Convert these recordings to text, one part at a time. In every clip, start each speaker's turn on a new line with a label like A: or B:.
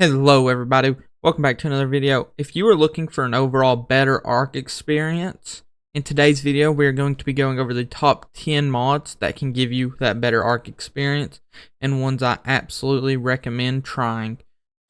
A: Hello everybody, welcome back to another video. If you are looking for an overall better Ark experience, in today's video we are going to be going over the top 10 mods that can give you that better Ark experience and ones I absolutely recommend trying.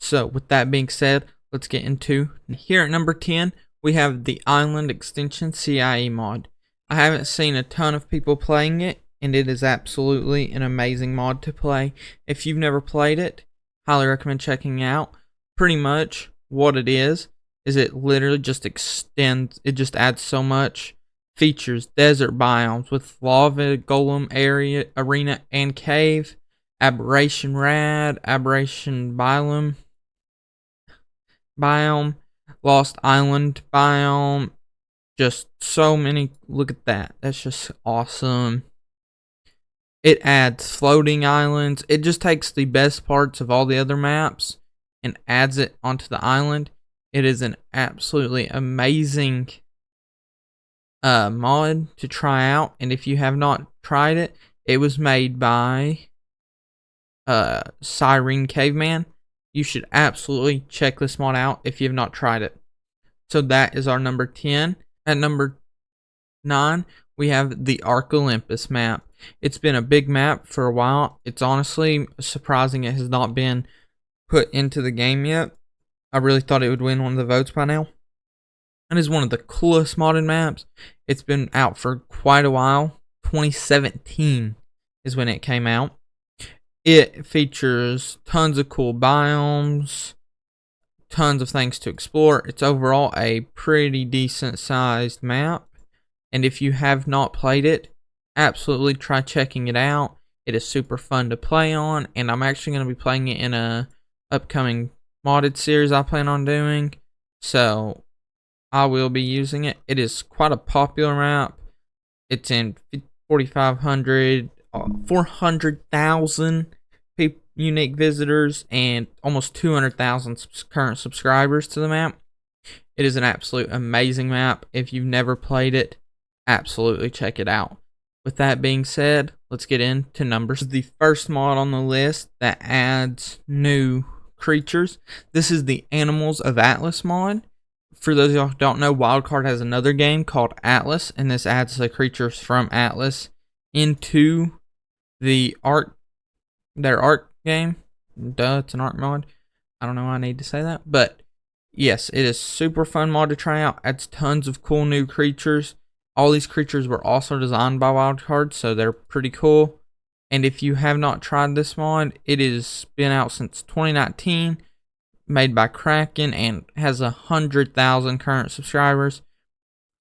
A: So with that being said, let's get into here at number 10 we have the Island Extension CIE mod. I haven't seen a ton of people playing it, and it is absolutely an amazing mod to play. If you've never played it, highly recommend checking out. Pretty much what it is it literally just extends, it just adds so much features. Desert biomes with lava golem arena and cave, aberration rad, aberration biome, lost island biome, just so many. Look at that, that's just awesome. It adds floating islands. It just takes the best parts of all the other maps and adds it onto the island. It is an absolutely amazing mod to try out. And if you have not tried it, it was made by Siren Caveman. You should absolutely check this mod out if you have not tried it. So that is our number 10. At number 9, we have the Ark Olympus map. It's been a big map for a while. It's honestly surprising it has not been put into the game yet. I really thought it would win one of the votes by now. It is one of the coolest modded maps. It's been out for quite a while. 2017 is when it came out. It features tons of cool biomes, tons of things to explore. It's overall a pretty decent sized map. And if you have not played it, absolutely try checking it out. It is super fun to play on, and I'm actually going to be playing it in a upcoming modded series I plan on doing. So I will be using it. It is quite a popular map. It's in 4,500, 400,000 unique visitors, and almost 200,000 current subscribers to the map. It is an absolute amazing map. If you've never played it, absolutely check it out. With that being said, let's get into numbers. The first mod on the list that adds new creatures. This is the Animals of Atlas mod. For those of y'all who don't know, Wildcard has another game called Atlas, and this adds the creatures from Atlas into the their Ark game. Duh, it's an Ark mod. I don't know why I need to say that, but yes, it is super fun mod to try out. Adds tons of cool new creatures. All these creatures were also designed by Wildcard, so they're pretty cool. And if you have not tried this mod, it has been out since 2019, made by Kraken, and has 100,000 current subscribers.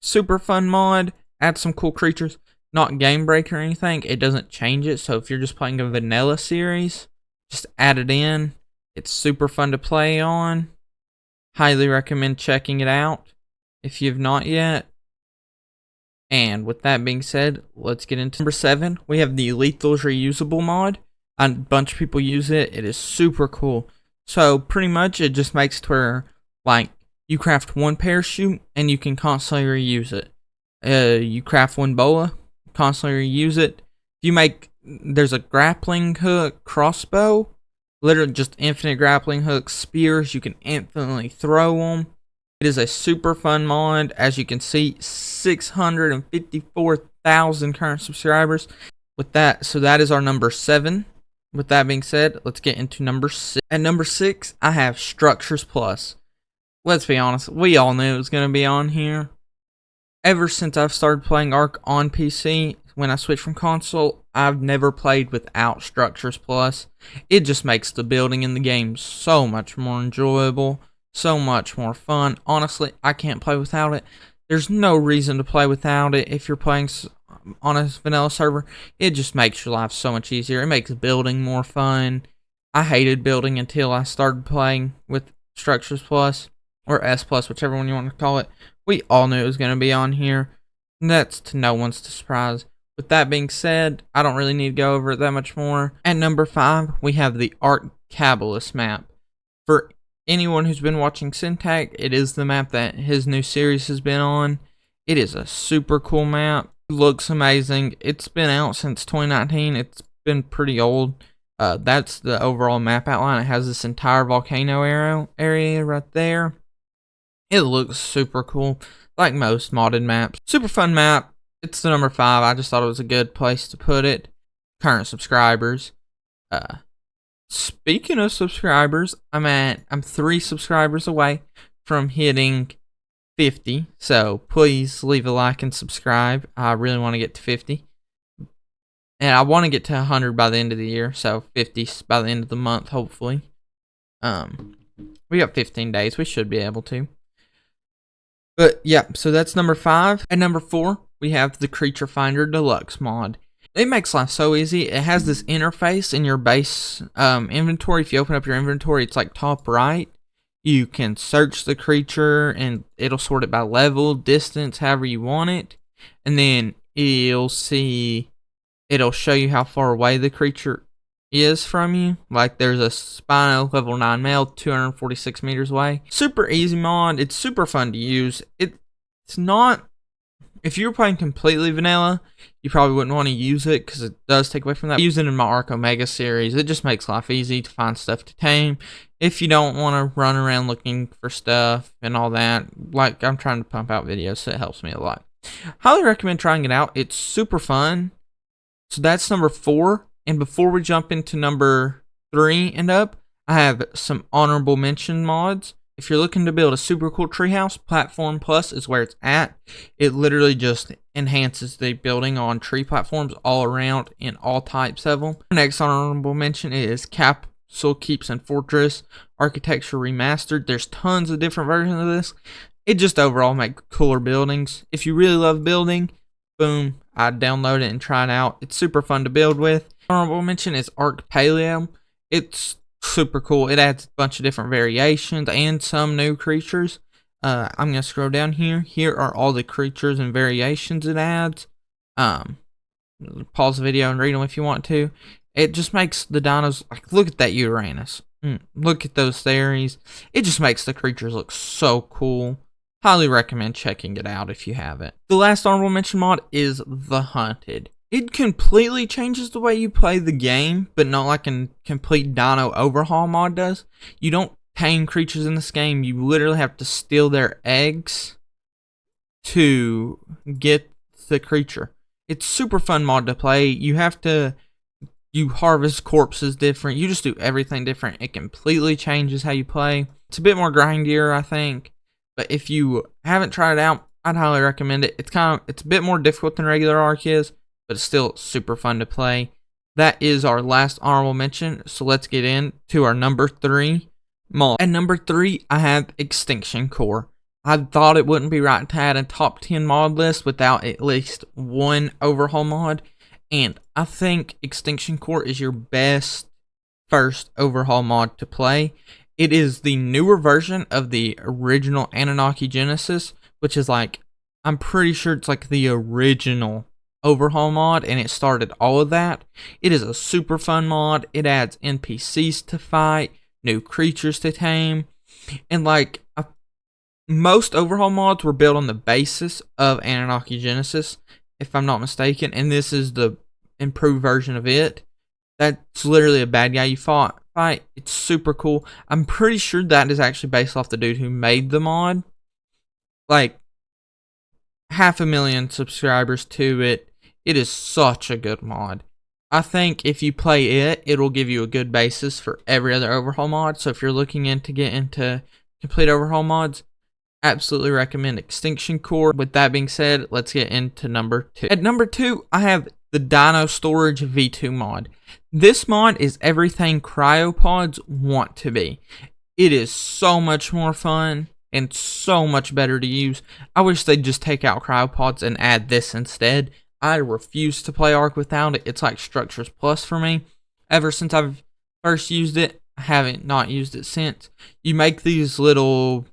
A: Super fun mod, adds some cool creatures. Not game breaker or anything, it doesn't change it, so if you're just playing a vanilla series, just add it in. It's super fun to play on. Highly recommend checking it out if you have not yet. And with that being said, let's get into number 7. We have the Lethal's Reusable mod. A bunch of people use it. It is super cool. So pretty much it just makes it where, like, you craft one parachute and you can constantly reuse it. You craft one boa, constantly reuse it. There's a grappling hook crossbow. Literally just infinite grappling hooks, spears. You can infinitely throw them. It is a super fun mod. As you can see, 654,000 current subscribers. With that, so that is our number 7. With that being said, let's get into number 6. At number 6, I have Structures Plus. Let's be honest, we all knew it was going to be on here. Ever since I've started playing Ark on PC, when I switched from console, I've never played without Structures Plus. It just makes the building in the game so much more enjoyable. So much more fun. Honestly, I can't play without it. There's no reason to play without it if you're playing on a vanilla server. It just makes your life so much easier. It makes building more fun. I hated building until I started playing with Structures Plus, or S Plus, whichever one you want to call it. We all knew it was going to be on here. That's to no one's surprise. With that being said, I don't really need to go over it that much more. At number 5, we have the Ark Cabalist map. For anyone who's been watching Syntac, it is the map that his new series has been on. It is a super cool map. It looks amazing. It's been out since 2019. It's been pretty old. That's the overall map outline. It has this entire volcano area right there. It looks super cool, like most modded maps. Super fun map. It's the number 5. I just thought it was a good place to put it. Current subscribers. Speaking of subscribers, I'm 3 subscribers away from hitting 50. So please leave a like and subscribe. I really want to get to 50. And I want to get to 100 by the end of the year. So 50 by the end of the month, hopefully. We got 15 days. We should be able to. But yeah, so that's number 5. At number 4, we have the Creature Finder Deluxe mod. It makes life so easy. It has this interface in your base inventory. If you open up your inventory, it's like top right. You can search the creature and it'll sort it by level, distance, however you want it. And then it'll show you how far away the creature is from you. Like there's a Spino level 9 male, 246 meters away. Super easy mod. It's super fun to use. It's not... If you were playing completely vanilla, you probably wouldn't want to use it because it does take away from that. I use it in my Ark Omega series. It just makes life easy to find stuff to tame. If you don't want to run around looking for stuff and all that, like I'm trying to pump out videos, so it helps me a lot. Highly recommend trying it out. It's super fun. So that's number 4. And before we jump into number 3 and up, I have some honorable mention mods. If you're looking to build a super cool treehouse, Platform Plus is where it's at. It literally just enhances the building on tree platforms all around in all types of them. Next honorable mention is Capsule Keeps and Fortress Architecture Remastered. There's tons of different versions of this. It just overall makes cooler buildings. If you really love building, boom, I'd download it and try it out. It's super fun to build with. Honorable mention is Ark Paleo. It's super cool. It adds a bunch of different variations and some new creatures. I'm going to scroll down here. Here are all the creatures and variations it adds. Pause the video and read them if you want to. It just makes the dinos, like, look at that Uranus. Look at those Theres. It just makes the creatures look so cool. Highly recommend checking it out if you haven't. The last honorable mention mod is The Hunted. It completely changes the way you play the game, but not like a complete dino overhaul mod does. You don't tame creatures in this game. You literally have to steal their eggs to get the creature. It's super fun mod to play. You harvest corpses different. You just do everything different. It completely changes how you play. It's a bit more grindier, I think. But if you haven't tried it out, I'd highly recommend it. It's a bit more difficult than regular Ark is, but it's still super fun to play. That is our last honorable mention, so let's get into our number 3 mod. At number 3, I have Extinction Core. I thought it wouldn't be right to add a top 10 mod list without at least one overhaul mod, and I think Extinction Core is your best first overhaul mod to play. It is the newer version of the original Anunnaki Genesis, which is like, I'm pretty sure it's like the original overhaul mod, and it started all of that. It is a super fun mod. It adds NPCs to fight, new creatures to tame, and like most overhaul mods were built on the basis of Anunnaki Genesis, if I'm not mistaken, and this is the improved version of it. That's literally a bad guy you fight. It's super cool. I'm pretty sure that is actually based off the dude who made the mod. Like 500,000 subscribers to it. It is such a good mod. I think if you play it, it'll give you a good basis for every other overhaul mod. So if you're looking to get into complete overhaul mods, absolutely recommend Extinction Core. With that being said, let's get into number 2. At number 2, I have the Dino Storage V2 mod. This mod is everything cryopods want to be. It is so much more fun and so much better to use. I wish they'd just take out cryopods and add this instead. I refuse to play Ark without it. It's like Structures Plus for me. Ever since I've first used it, I haven't not used it since. You make these little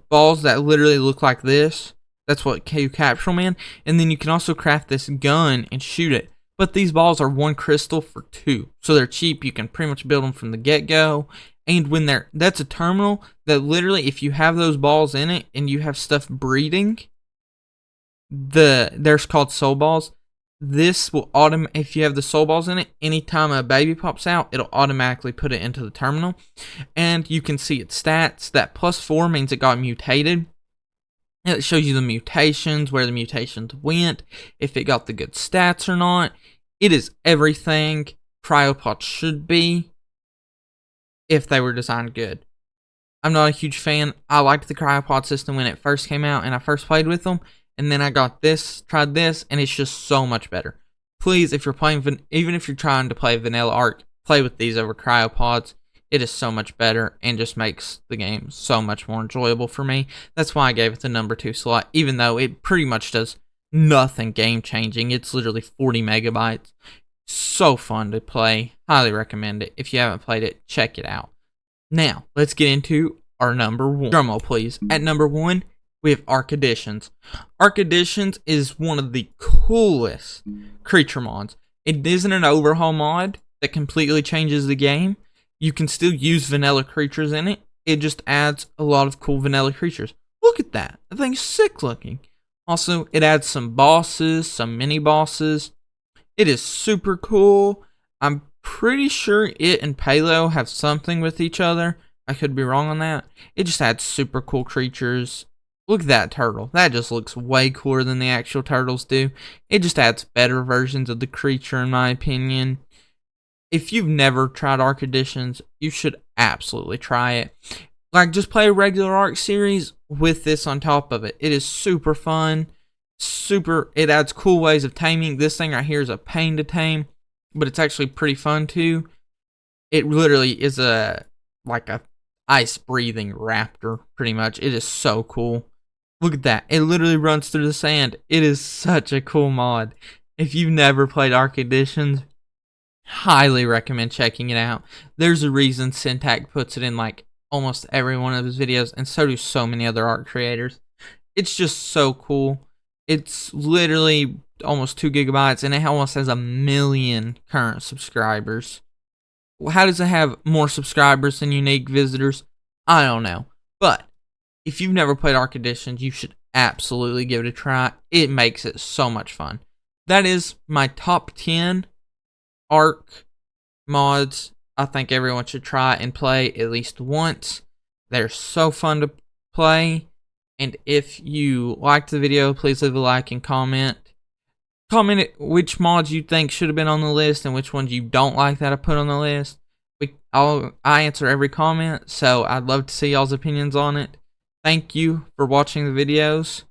A: balls that literally look like this. That's what you capture them in. And then you can also craft this gun and shoot it. But these balls are 1 crystal for 2. So they're cheap. You can pretty much build them from the get-go. And when that's a terminal that literally, if you have those balls in it and you have stuff breeding, there's called soul balls. this will if you have the soul balls in it, anytime a baby pops out, it'll automatically put it into the terminal. And you can see its stats. That +4 means it got mutated. And it shows you the mutations, where the mutations went, if it got the good stats or not. It is everything cryopods should be if they were designed good. I'm not a huge fan. I liked the cryopod system when it first came out and I first played with them. And then I got this, tried this, and it's just so much better. Please, if you're playing, even if you're trying to play vanilla Ark, play with these over cryopods. It is so much better and just makes the game so much more enjoyable for me. That's why I gave it the number 2 slot, even though it pretty much does nothing game changing. It's literally 40 megabytes. So fun to play. Highly recommend it. If you haven't played it, check it out. Now, let's get into our number 1. Drumroll, please. At number 1, we have Ark Additions. Ark Additions is one of the coolest creature mods. It isn't an overhaul mod that completely changes the game. You can still use vanilla creatures in it. It just adds a lot of cool vanilla creatures. Look at that. The thing's sick looking. Also, it adds some bosses, some mini bosses. It is super cool. I'm pretty sure it and Palo have something with each other. I could be wrong on that. It just adds super cool creatures. Look at that turtle. That just looks way cooler than the actual turtles do. It just adds better versions of the creature, in my opinion. If you've never tried Ark Additions, you should absolutely try it. Like, just play a regular Ark series with this on top of it. It is super fun. It adds cool ways of taming. This thing right here is a pain to tame, but it's actually pretty fun too. It literally is like a ice breathing raptor, pretty much. It is so cool. Look at that. It literally runs through the sand. It is such a cool mod. If you've never played Ark Additions, highly recommend checking it out. There's a reason Syntac puts it in like almost every one of his videos, and so do so many other Ark creators. It's just so cool. It's literally almost 2 gigabytes, and it almost has 1 million current subscribers. How does it have more subscribers than unique visitors? I don't know. But if you've never played Ark Additions, you should absolutely give it a try. It makes it so much fun. That is my top 10 Ark mods I think everyone should try and play at least once. They're so fun to play. And if you liked the video, please leave a like and comment. Comment which mods you think should have been on the list and which ones you don't like that I put on the list. I answer every comment, so I'd love to see y'all's opinions on it. Thank you for watching the videos.